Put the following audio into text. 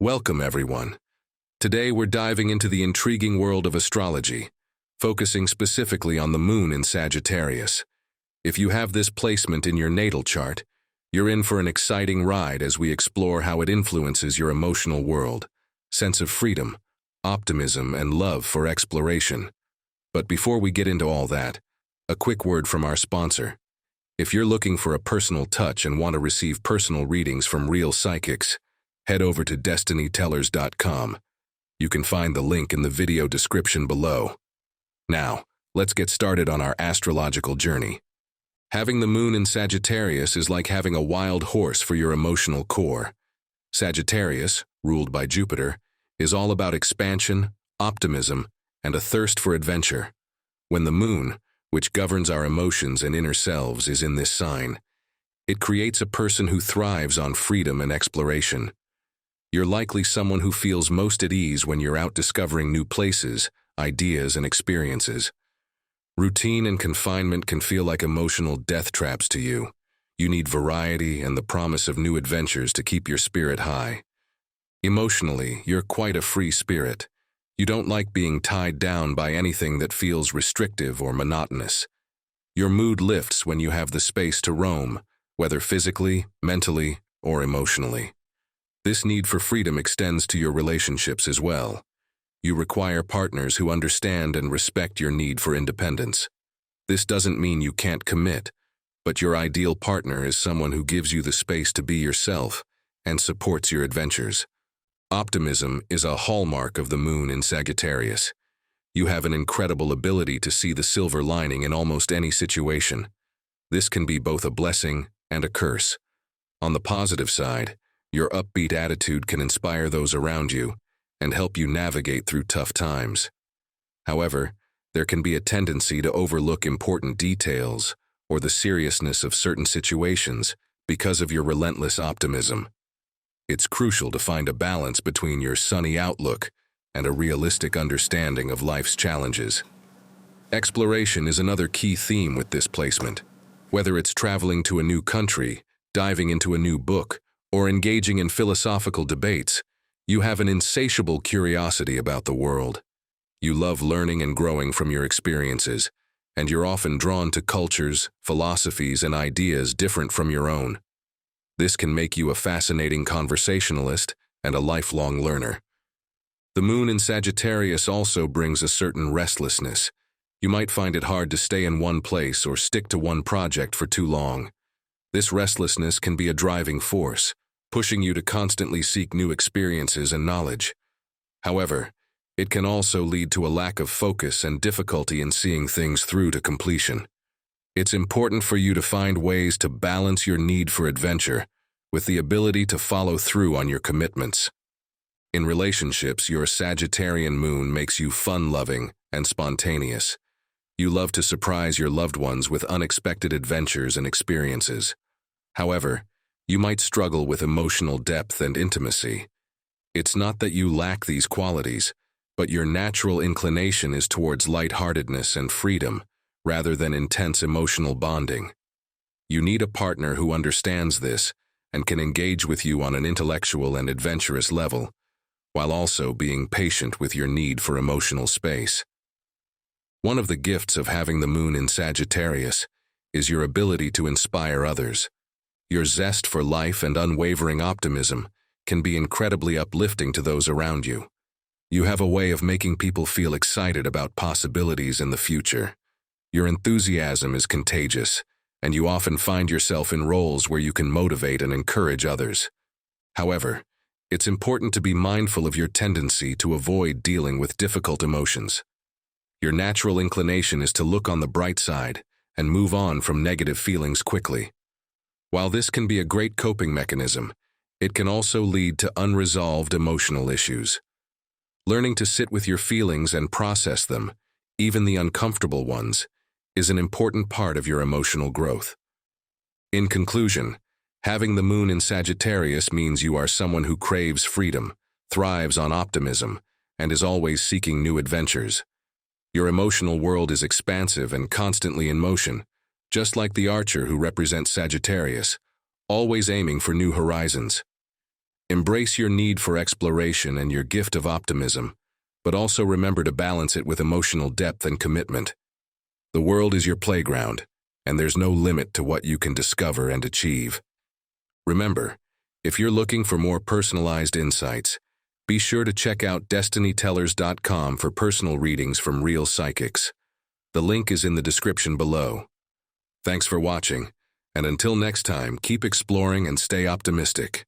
Welcome, everyone. Today we're diving into the intriguing world of astrology, focusing specifically on the moon in Sagittarius. If you have this placement in your natal chart, you're in for an exciting ride as we explore how it influences your emotional world, sense of freedom, optimism, and love for exploration. But before we get into all that, a quick word from our sponsor. If you're looking for a personal touch and want to receive personal readings from real psychics, head over to destinytellers.com. You can find the link in the video description below. Now, let's get started on our astrological journey. Having the moon in Sagittarius is like having a wild horse for your emotional core. Sagittarius, ruled by Jupiter, is all about expansion, optimism, and a thirst for adventure. When the moon, which governs our emotions and inner selves, is in this sign, it creates a person who thrives on freedom and exploration. You're likely someone who feels most at ease when you're out discovering new places, ideas, and experiences. Routine and confinement can feel like emotional death traps to you. You need variety and the promise of new adventures to keep your spirit high. Emotionally, you're quite a free spirit. You don't like being tied down by anything that feels restrictive or monotonous. Your mood lifts when you have the space to roam, whether physically, mentally, or emotionally. This need for freedom extends to your relationships as well. You require partners who understand and respect your need for independence. This doesn't mean you can't commit, but your ideal partner is someone who gives you the space to be yourself and supports your adventures. Optimism is a hallmark of the moon in Sagittarius. You have an incredible ability to see the silver lining in almost any situation. This can be both a blessing and a curse. On the positive side, your upbeat attitude can inspire those around you and help you navigate through tough times. However, there can be a tendency to overlook important details or the seriousness of certain situations because of your relentless optimism. It's crucial to find a balance between your sunny outlook and a realistic understanding of life's challenges. Exploration is another key theme with this placement. Whether it's traveling to a new country, diving into a new book, or engaging in philosophical debates, you have an insatiable curiosity about the world. You love learning and growing from your experiences, and you're often drawn to cultures, philosophies, and ideas different from your own. This can make you a fascinating conversationalist and a lifelong learner. The moon in Sagittarius also brings a certain restlessness. You might find it hard to stay in one place or stick to one project for too long. This restlessness can be a driving force, pushing you to constantly seek new experiences and knowledge. However, it can also lead to a lack of focus and difficulty in seeing things through to completion. It's important for you to find ways to balance your need for adventure with the ability to follow through on your commitments. In relationships, your Sagittarian moon makes you fun-loving and spontaneous. You love to surprise your loved ones with unexpected adventures and experiences. However, you might struggle with emotional depth and intimacy. It's not that you lack these qualities, but your natural inclination is towards lightheartedness and freedom, rather than intense emotional bonding. You need a partner who understands this and can engage with you on an intellectual and adventurous level, while also being patient with your need for emotional space. One of the gifts of having the moon in Sagittarius is your ability to inspire others. Your zest for life and unwavering optimism can be incredibly uplifting to those around you. You have a way of making people feel excited about possibilities in the future. Your enthusiasm is contagious, and you often find yourself in roles where you can motivate and encourage others. However, it's important to be mindful of your tendency to avoid dealing with difficult emotions. Your natural inclination is to look on the bright side and move on from negative feelings quickly. While this can be a great coping mechanism, it can also lead to unresolved emotional issues. Learning to sit with your feelings and process them, even the uncomfortable ones, is an important part of your emotional growth. In conclusion, having the moon in Sagittarius means you are someone who craves freedom, thrives on optimism, and is always seeking new adventures. Your emotional world is expansive and constantly in motion, just like the archer who represents Sagittarius, always aiming for new horizons. Embrace your need for exploration and your gift of optimism, but also remember to balance it with emotional depth and commitment. The world is your playground, and there's no limit to what you can discover and achieve. Remember, if you're looking for more personalized insights, be sure to check out destinytellers.com for personal readings from real psychics. The link is in the description below. Thanks for watching, and until next time, keep exploring and stay optimistic.